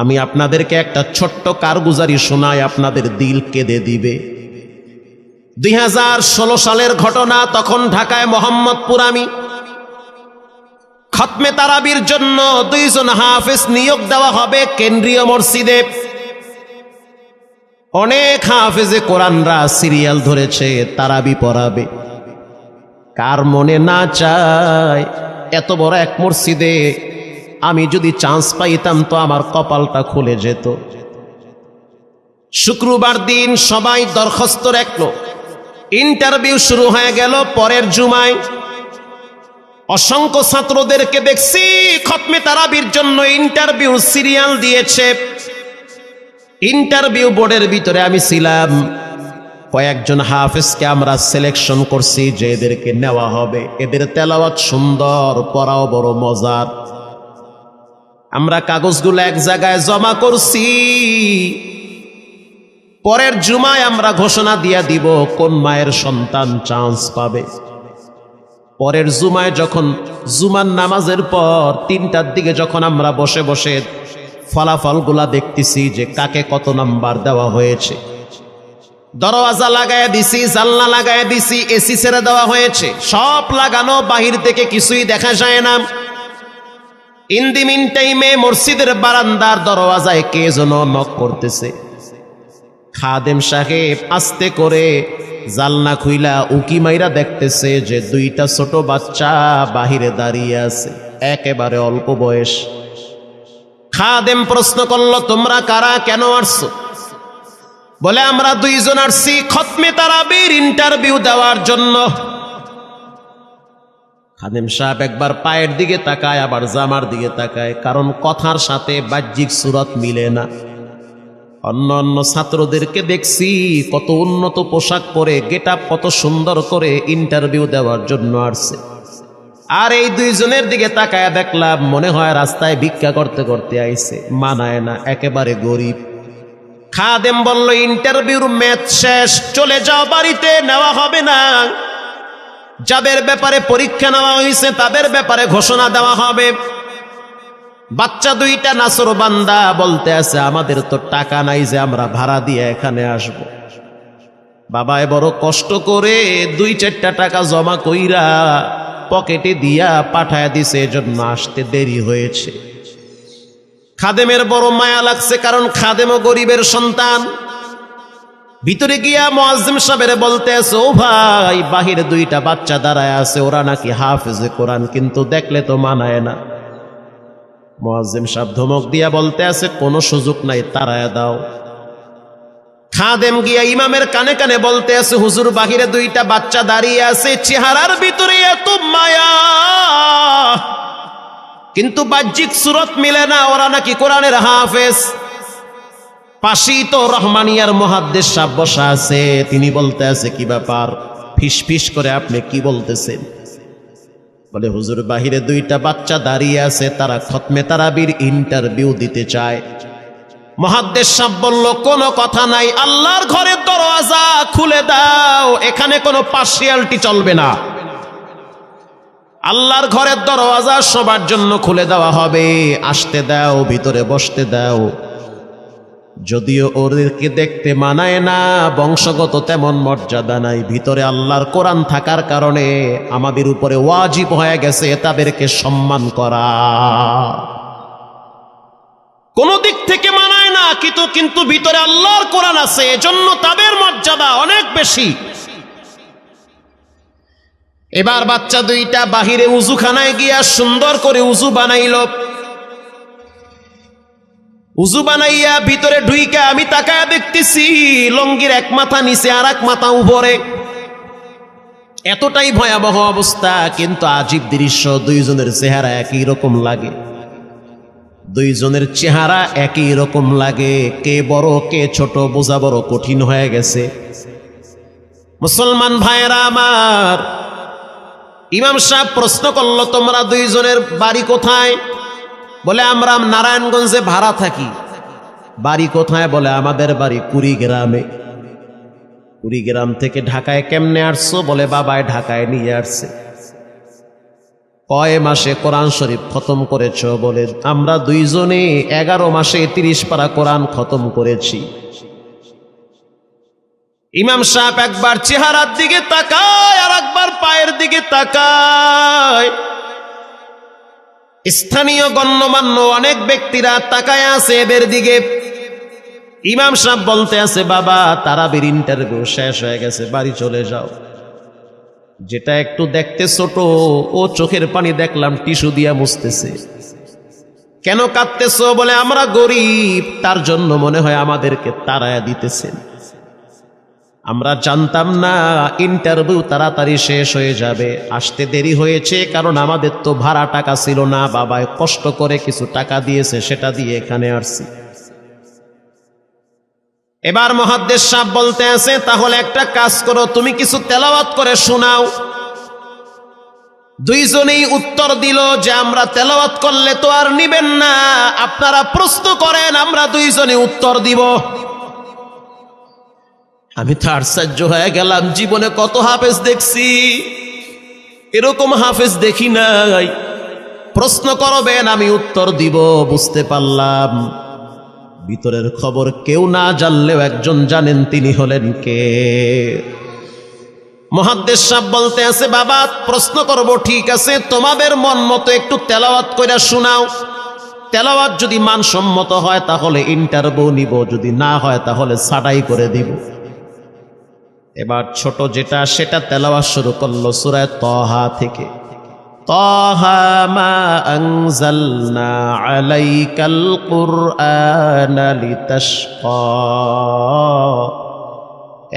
আমি আপনাদেরকে একটা ছোট্ট কারগুজারি শোনাই, আপনাদের দিল কেঁদে দিবে। 2016 সালের ঘটনা। তখন ঢাকায় মোহাম্মদপুর আমি খতমে তারাবির জন্য 2 জন হাফেজ নিয়োগ দেওয়া হবে কেন্দ্রীয় মসজিদে। অনেক হাফেজে কোরআনরা সিরিয়াল ধরেছে, তারাবি পড়াবে। কার মনে না চায় এত বড় এক মসজিদে আমি যদি চান্স পাইতাম তো আমার কপালটা খুলে যেত। শুক্রবার দিন সবাই দরখাস্ত রাখলো, ইন্টারভিউ শুরু হয়ে গেল। পরের জুমায় অসংখ্য ছাত্রদেরকে দেখছি খতমে তারাবির জন্য ইন্টারভিউ সিরিয়াল দিয়েছে। ইন্টারভিউ বোর্ডের ভিতরে আমি ছিলাম। কয়েকজন হাফেজকে আমরা সিলেকশন করছি যে এদেরকে নেওয়া হবে। এদের তেলাওয়াত সুন্দর, পড়াও বড় মজার। আমরা কাগজগুলো এক জায়গায় জমা করছি। পরের জুমায় আমরা ঘোষণা দিয়ে দিব কোন মায়ের সন্তান চান্স পাবে। পরের জুমায় যখন জুমার নামাজের পর 3টার দিকে যখন আমরা বসে বসে ফলাফলগুলা দেখতেছি যে কাকে কত নাম্বার দেওয়া হয়েছে, দরওয়াজা লাগায় দিছি, জানলা লাগায় দিছি, এসি ছেড়ে দেওয়া হয়েছে, সব লাগানো, বাহির থেকে কিছুই দেখা যায় না। ইন দি মিন টাইমে মসজিদের বারান্দার দরওয়াজায় কে যেন নক করতেছে। খাদেম সাহেব আস্তে করে জালনা খুইলা উকি মাইরা দেখতেছে যে 2টা ছোট বাচ্চা বাহিরে দাঁড়িয়ে আছে, একেবারে অল্প বয়স। খাদেম প্রশ্ন করলো, তোমরা কারা, কেন আসছো? বলে, আমরা 2 জন আসছি খতমে তারাবির ইন্টারভিউ দেওয়ার জন্য। খাদেম সাহেব একবার পায়ের দিকে তাকায়, আবার জামার দিকে তাকায়, কারণ কথার সাথে বাহ্যিক সুরত মিলে না। অন্য অন্য ছাত্রদেরকে দেখছি কত উন্নত পোশাক পরে, গেট আপ কত সুন্দর করে ইন্টারভিউ দেওয়ার জন্য আসছে। আর এই 2 জনের দিকে তাকায় দেখলাম মনে হয় রাস্তায় ভিক্ষা করতে করতে আইছে। মানায় না, একেবারে গরিব। খাদেম বলল, ইন্টারভিউর ম্যাচ শেষ, চলে যাও বাড়িতে, নেওয়া হবে না। যাদের ব্যাপারে পরীক্ষা নেওয়া হয়েছে তাদের ব্যাপারে ঘোষণা দেওয়া হবে। বাচ্চা 2টা নাসরবান্দা বলতে আছে, আমাদের তো টাকা নাই যে আমরা ভাড়া দিয়ে এখানে আসব। বাবায় বড় কষ্ট করে 2-4টা টাকা জমা কইরা পকেটে দিয়া পাঠায় দিছে, এজন্য আসতে দেরি হয়েছে। খাদেমের বড় মায়া লাগছে, কারণ খাদেমও গরিবের সন্তান। ভিতরে গিয়া মুয়াজ্জিম সাহেবের বলতে আছে, ও ভাই, বাহিরে 2টা বাচ্চা দাঁড়ায় আছে, ওরা নাকি হাফেজে কোরআন, কিন্তু দেখলে তো মানায় না। মুয়াজ্জিম সাহেব ধমক দিয়া বলতে আছে, কোনো সুযোগ নাই, তাড়ায় দাও। খাদেম গিয়া ইমামের কানে কানে বলতে আছে, হুজুর, বাহিরে 2টা বাচ্চা দাঁড়িয়ে আছে, চেহারার ভিতরে এত মায়া, কিন্তু বাহ্যিক সুরত মিলে না, ওরা নাকি কোরআনের হাফেজ। পাশেই তো রহমানিয়ার মুহাদ্দিস সাহেব বসা আছে, তিনি বলতে আছে, কি ব্যাপার, ফিস ফিস করে আপনি কি বলতেছেন? বলে, হুজুর, বাহিরে 2টা বাচ্চা দাঁড়িয়ে আছে, তারা খতমে তারাবির ইন্টারভিউ দিতে চায়। মুহাদ্দিস সাহেব বলল, কোনো কথা নাই, আল্লাহর ঘরের দরওয়াজা খুলে দাও, এখানে কোনো পার্সিয়ালিটি চলবে না। আল্লাহর ঘরের দরওয়াজা সবার জন্য খুলে দেওয়া হবে, আসতে দাও, ভিতরে বসতে দাও। যদিও ওদেরকে দেখতে মানায় না, বংশগত তেমন মর্যাদা নাই, ভিতরে আল্লাহর কোরআন থাকার কারণে আমাদের উপরে ওয়াজিব হয়ে গেছে তাদেরকে সম্মান করা। কোন দিক থেকে মানায় না, কিন্তু ভিতরে আল্লাহর কোরআন আছে, এজন্য তাদের মর্যাদা অনেক বেশি। এবার বাচ্চা 2টা বাহিরে উজুখানায় গিয়া সুন্দর করে উজু বানাইল। উজু বানাইয়া ভিতরে ঢুইকা আমি তাকায়া দেখতেছি লঙ্গির এক মাথা নিচে আর এক মাথা উপরে, এতটাই ভয়াবহ অবস্থা। কিন্তু আজীব দৃশ্য, 2 জনের চেহারা একই রকম লাগে। 2 জনের চেহারা একই রকম লাগে, কে বড় কে ছোট বোঝা বড় কঠিন হয়ে গেছে। মুসলমান ভাইয়েরা আমার, ইমাম সাহেব প্রশ্ন করলো, তোমরা 2 জনের বাড়ি কোথায়? বলে, আমরা নারায়ণগঞ্জে ভাড়া থাকি। বাড়ি কোথায়? বলে, আমাদের বাড়ি কুড়িগ্রামে। কুড়িগ্রাম থেকে ঢাকায় কেমনে আসছো? বলে, বাবায় ঢাকায় নিয়ে আসছে। কয় মাসে কোরআন শরীফ খতম করেছ? বলে আমরা দুইজনে 11 মাসে 30 পারা কোরআন খতম করেছি। ইমাম সাহেব একবার চেহারার দিকে তাকায় আর একবার পায়ের দিকে তাকায়। স্থানীয় গণ্যমান্য অনেক ব্যক্তিরা তাকায় আছে এদের দিকে। ইমাম সাহেব বলতে আছে, বাবা তারাবির ইন্টারভিউ শেষ হয়ে গেছে, বাড়ি চলে যাও। যেটা একটু দেখতে ছোট, ও চোখের পানি দেখলাম টিস্যু দিয়া মুছতেছে। কেন কাঁদতেছ? বলে আমরা গরিব, তার জন্য মনে হয় আমাদেরকে তাড়ায়া দিতেছেন। আমরা জানতাম না ইন্টারভিউ তাড়াতাড়ি শেষ হয়ে যাবে, আসতে দেরি হয়েছে কারণ আমাদের তো ভাড়া টাকা ছিল না, বাবায় কষ্ট করে কিছু টাকা দিয়েছে, সেটা দিয়ে এখানে আসছি। এবার মুহাদ্দিস সাহেব বলতে আছে, তাহলে একটা কাজ করো, তুমি কিছু তেলাওয়াত করে শোনাও। দুইজনেই উত্তর দিল যে আমরা তেলাওয়াত করলে তো আর নিবেন না, আপনারা প্রশ্ন করেন, আমরা দুইজনে উত্তর দিব। আমি তো আশ্চর্য হয়ে গেলাম, জীবনে কত হাফেজ দেখছি, এরকম হাফেজ দেখি নাই। প্রশ্ন করবেন, আমি উত্তর দিব। বুঝতে পারলাম ভিতরের খবর কেউ না জানলেও একজন জানেন, তিনি হলেন কে? মুহাদ্দিস সাহেব বলতে আছে, বাবা প্রশ্ন করব, ঠিক আছে, তোমাদের মন মতো একটু তেলাওয়াত কইরা শোনাও। তেলাওয়াত যদি মানসম্মত হয় তাহলে ইন্টারভিউ নিব, যদি না হয় তাহলে ছাঁটাই করে দিব। এবার ছোট যেটা সেটা তেলাওয়াত শুরু করলো সূরা তাহা থেকে। তাহা মা আনজালনা আলাইকাল কুরআনা লিতাশকা।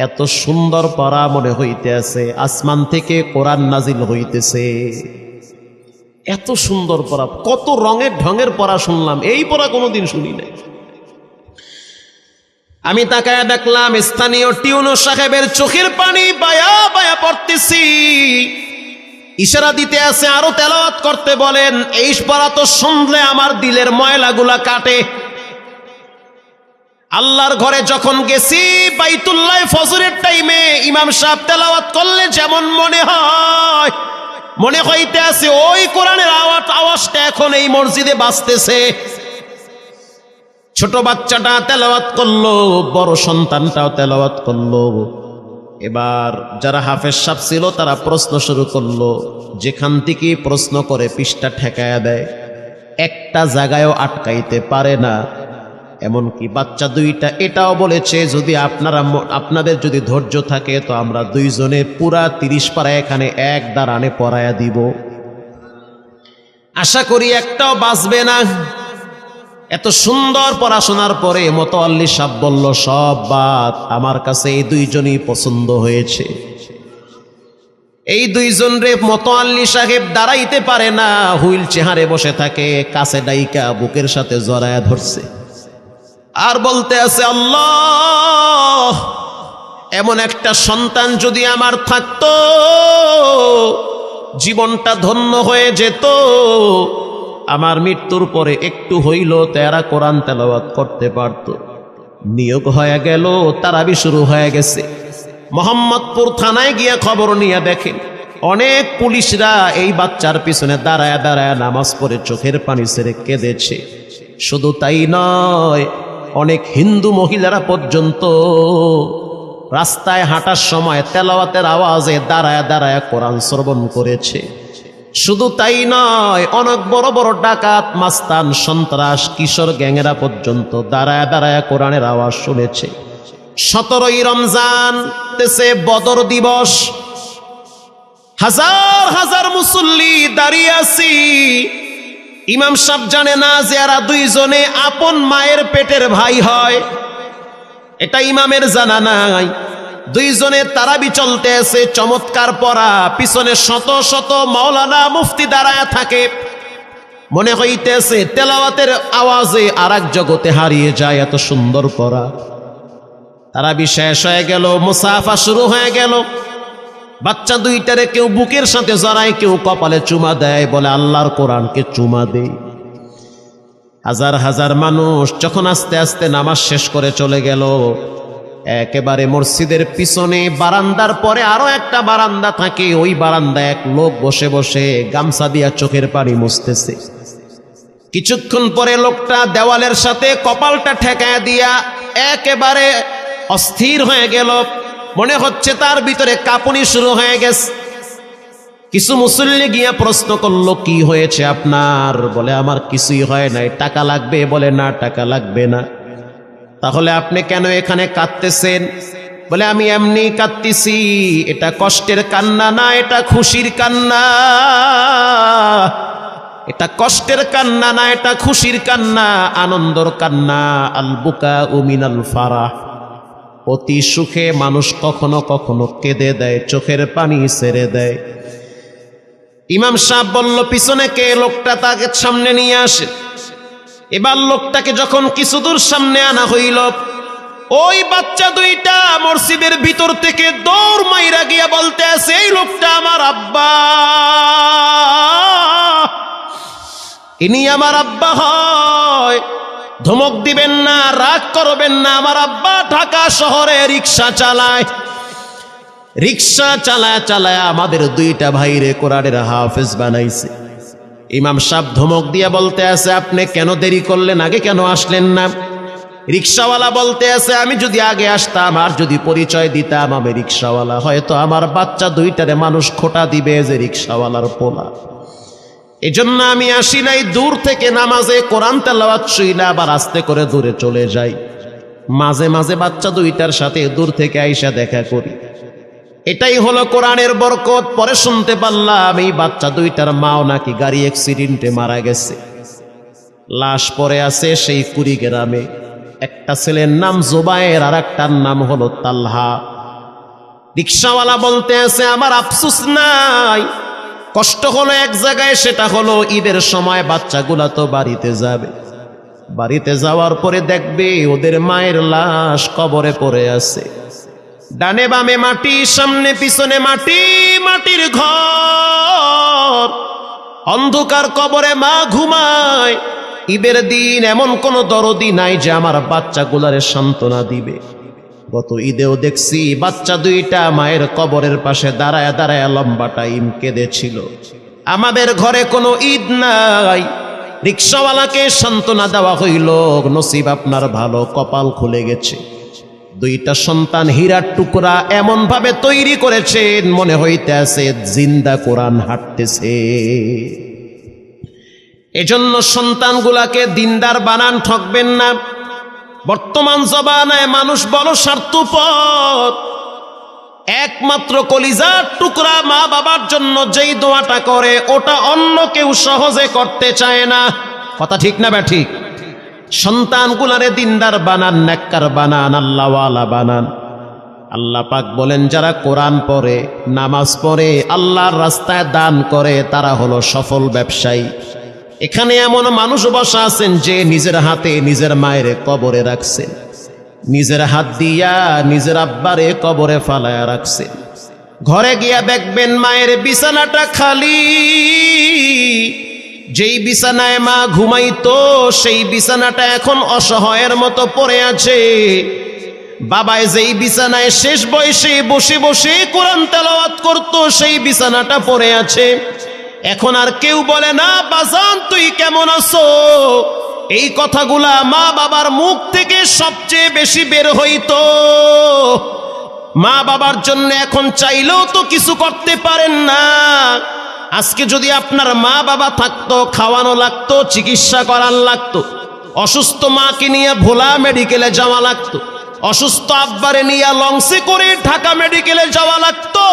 এত সুন্দর পড়া মনে হইতে আছে, আসমান থেকে কোরআন নাজিল হইতেছে। এত সুন্দর পড়া, কত রঙের ঢঙের পড়া শুনলাম, এই পড়া কোনোদিন শুনি নাই। আমি তাকায় দেখলাম স্থানীয় টিউনো সাহেবের চোখের পানি বায়া বায়া পড়তেছি। ইশারা দিতে আছে আরো তেলাওয়াত করতে বলেন। এই পড়া তো শুনলে আমার দিলের ময়লাগুলা কাটে। আল্লাহর ঘরে যখন গেছি বাইতুল্লাহ ফজরের টাইমে ইমাম সাহেব তেলাওয়াত করলে যেমন মনে হয়, মনে হইতে আছে ওই কোরআনের আওয়াজটা এখন এই মসজিদে বাজতেছে। ছোট বাচ্চাটা তেলাওয়াত করলো, বড় সন্তানটাও তেলাওয়াত করলো। এবার যারা হাফেজ সাহেব ছিল তারা প্রশ্ন শুরু করলো। যেখান থেকে প্রশ্ন করে পৃষ্ঠা ঠেকায়া দেয়, একটা জায়গায়ও আটকাইতে পারে না। এমনকি বাচ্চা দুইটা এটাও বলেছে, যদি আপনাদের যদি ধৈর্য থাকে তো আমরা দুইজনে পুরা 30 পারা এখানে এক দাঁড়ানে পড়ায়া দিব। আশা করি একটাও বাঁচবে না। এত সুন্দর পড়াশোনার পরে মোতাওয়াল্লি সাহেব বলল, সব বাদ, আমার কাছে এই দুইজনই পছন্দ হয়েছে। এই দুইজন রে মোতাওয়াল্লি সাহেব দাঁড়াইতে পারে না, হুইল চেহারে বসে থাকে, কাছে ডাইকা বুকের সাথে জড়ায়া ধরছে আর বলতে আছে, আল্লাহ এমন একটা সন্তান যদি আমার থাকতো জীবনটা ধন্য হয়ে যেত। আমার মৃত্যুর পরে একটু হইল তেরা কোরআন তেলাওয়াত করতে পারত। নিয়োগ হয়ে গেল, তারাবি শুরু হয়ে গেছে। মোহাম্মদপুর থানায় গিয়ে খবর নিয়ে দেখেন অনেক পুলিশরা এই বাচ্চার পিছনে দাঁড়ায় দাঁড়ায় নামাজ পড়ে চোখের পানি ছেড়ে কেঁদেছে। শুধু তাই নয়, অনেক হিন্দু মহিলারা পর্যন্ত রাস্তায় হাঁটার সময় তেলাওয়াতের আওয়াজে দাঁড়ায় দাঁড়ায় কোরআন শ্রবণ করেছে। শুধু তাই নয়, অনেক বড় বড় ডাকাত, মাস্তান, সন্ত্রাস, কিশোর গ্যাংয়েরা পর্যন্ত দাঁড়ায় দাঁড়ায় কোরআনের আওয়াজ শুনেছে। 17ই রমজান দেশে বদর দিবস, হাজার হাজার মুসল্লি দাঁড়িয়ে আছি। ইমাম সাহেব জানে না যে এরা দুইজনে আপন মায়ের পেটের ভাই হয়, এটা ইমামের জানা নাই। দুইজনে তারাবি চলতে আছে, চমৎকার পড়া, পিছনে শত শত মাওলানা মুফতি দাঁড়ায় থাকে। মনে হইতেছে তেলাওয়াতের আওয়াজে আর এক জগতে হারিয়ে যায়, এত সুন্দর পড়া। তারাবি শেষ হয়ে গেল, মুসাফা শুরু হয়ে গেল। বাচ্চা দুইটারে কেউ বুকের সাথে জড়ায়, কেউ কপালে চুমা দেয়, বলে আল্লাহর কোরআনকে চুমা দেই। হাজার হাজার মানুষ যখন আস্তে আস্তে নামাজ শেষ করে চলে গেল, একেবারে মসজিদের পিছনে বারান্দার পরে আরো একটা বারান্দা থাকে, ওই বারান্দায় এক লোক বসে বসে গামছা দিয়া চোখের পানি মুছতেছে। কিছুক্ষণ পরে লোকটা দেওয়ালের সাথে কপালটা ঠেকায় দিয়া একেবারে অস্থির হয়ে গেল, মনে হচ্ছে তার ভিতরে কাঁপুনি শুরু হয়ে গেছে। কিছু মুসল্লি গিয়া প্রশ্ন করলো, কি হয়েছে আপনার? বলে আমার কিছুই হয় নাই। টাকা লাগবে? বলে না, টাকা লাগবে না। তাহলে আপনি কেন এখানে কাঁদতেছেন? বলে আমি এমনি কাঁদতেছি, এটা কষ্টের কান্না না, এটা খুশির কান্না। এটা কষ্টের কান্না না, এটা খুশির কান্না, আনন্দর কান্না। আল বুকা মিনাল ফারাহ, অতি সুখে মানুষ কখনো কখনো কেঁদে দেয়, চোখের পানি ছেড়ে দেয়। ইমাম সাহেব বলল, পিছনে কে? লোকটা তাকে সামনে নিয়ে আসে। এবার লোকটাকে যখন কিছু দূর সামনে আনা হইল, ওই বাচ্চা দুইটা মসজিদের ভিতর থেকে দৌড় মাইরা গিয়া বলতে আছে, এই লোকটা আমার আব্বা, ইনি আমার আব্বা হয়। ধমক দিবেন না, রাগ করবেন না। আমার আব্বা ঢাকা শহরে রিক্সা চালায়, রিক্সা চালায় চালায় আমাদের দুইটা ভাইরে কোরআনের হাফেজ বানাইছে। ইমাম সাহেব ধমক দিয়া বলতে আছে, আপনি কেন দেরি করলেন? আগে কেন আসলেন না? রিক্সাওয়ালা বলতে আছে, আমি যদি আগে আসতাম আর যদি পরিচয় দিতাম আমি রিক্সাওয়ালা, হয়তো আমার বাচ্চা দুইটারে মানুষ খোটা দিবে যে রিক্সাওয়ালার পোলা। এজন্য আমি আসি নাই। দূর থেকে নামাজে কোরআন তেলাওয়াত শুইলা আবার আস্তে করে দূরে চলে যাই। মাঝে মাঝে বাচ্চা দুইটার সাথে দূর থেকে আইসা দেখা করি। এটাই হলো কোরআনের বরকত। পরে শুনতে পারলাম এই বাচ্চা দুইটার মাও নাকি গাড়ি অ্যাক্সিডেন্টে মারা গেছে। লাশ পড়ে আছে সেই কুড়িগ্রামে। একটা ছেলের নাম জোবায়ের আর একটার নাম হলো তালহা। রিক্সাওয়ালা বলতে আছে, আমার আফসোস নাই, কষ্ট হলো এক জায়গায়, সেটা হলো ঈদের সময় বাচ্চাগুলা তো বাড়িতে যাবে, বাড়িতে যাওয়ার পরে দেখবে ওদের মায়ের লাশ কবরে পড়ে আছে। ডানে বামে মাটি, সামনে পিছনে মাটি, মাটির ঘর, অন্ধকার কবরে মা ঘুমায়। ঈদের দিন এমন কোন দরদি নাই যে আমার বাচ্চাগুলারে সান্ত্বনা দিবে। গত ঈদেও দেখছি বাচ্চা দুইটা মায়ের কবরের পাশে দাঁড়ায় দাঁড়ায় লম্বা টাইম কেঁদেছিল। আমাদের ঘরে কোনো ঈদ নাই। রিক্সাওয়ালাকে সান্ত্বনা দেওয়া হইল, নসিব আপনার ভালো, কপাল খুলে গেছে। দুইটা সন্তান হীরার টুকরা এমন ভাবে তৈরি করেছেন, মনে হইতে আছে জিন্দা কোরআন হাঁটতেছে। এজন্য সন্তানগুলাকে দিনদার বানান, ঠকবেন না। বর্তমান জমানায় মানুষ বড় স্বার্থপর। একমাত্র কলিজার টুকরা মা বাবার জন্য যেই দোয়াটা করে ওটা অন্য কেউ সহজে করতে চায় না। কথা ঠিক না ব্যাঠিক? সন্তানগুলারে দিনদার বানান, নেককার বানান, আল্লাহওয়ালা বানান। আল্লাহ পাক বলেন, যারা কোরআন পড়ে, নামাজ পড়ে, আল্লাহর রাস্তায় দান করে, তারা হলো সফল ব্যবসায়ী। এখানে এমন মানুষ বসা আছেন যে নিজের হাতে নিজের মায়ের কবরে রাখছেন, নিজের হাত দিয়া নিজের আব্বারে কবরে ফালায়া রাখছেন। ঘরে গিয়া দেখবেন মায়ের বিছানাটা খালি। যেই বিছানায় মা ঘুমাইতো সেই বিছানাটা এখন অসহায়ের মতো পড়ে আছে। বাবায় যেই বিছানায় শেষ বয়সে বসে বসে কোরআন তেলাওয়াত করত সেই বিছানাটা পড়ে আছে। এখন আর কেউ বলে না, বাজান তুই কেমন আছো? এই কথাগুলা মা বাবার মুখ থেকে সবচেয়ে বেশি বের হইতো। মা বাবার জন্য এখন চাইলেও তো কিছু করতে পারেন না। আজকে যদি আপনার মা বাবা থাকতো, খাওয়ানো লাগতো, চিকিৎসা করার লাগতো, অসুস্থ মাকে নিয়ে ভোলা মেডিকেলে যাওয়া লাগতো, অসুস্থ আব্বারে নিয়ে লঞ্চে করে ঢাকা মেডিকেলে যাওয়া লাগতো।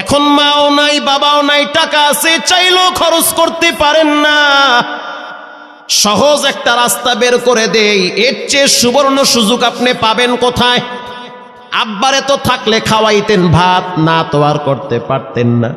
এখন মাও নাই, বাবাও নাই, টাকা আছে, চাইলেও খরচ করতে পারেন না। সহজ একটা রাস্তা বের করে দেই, এর চেয়ে সুবর্ণ সুযোগ আপনি পাবেন কোথায়? আব্বারে তো থাকলে খাওয়াইতেন ভাত, না তো আর করতে পারতেন না।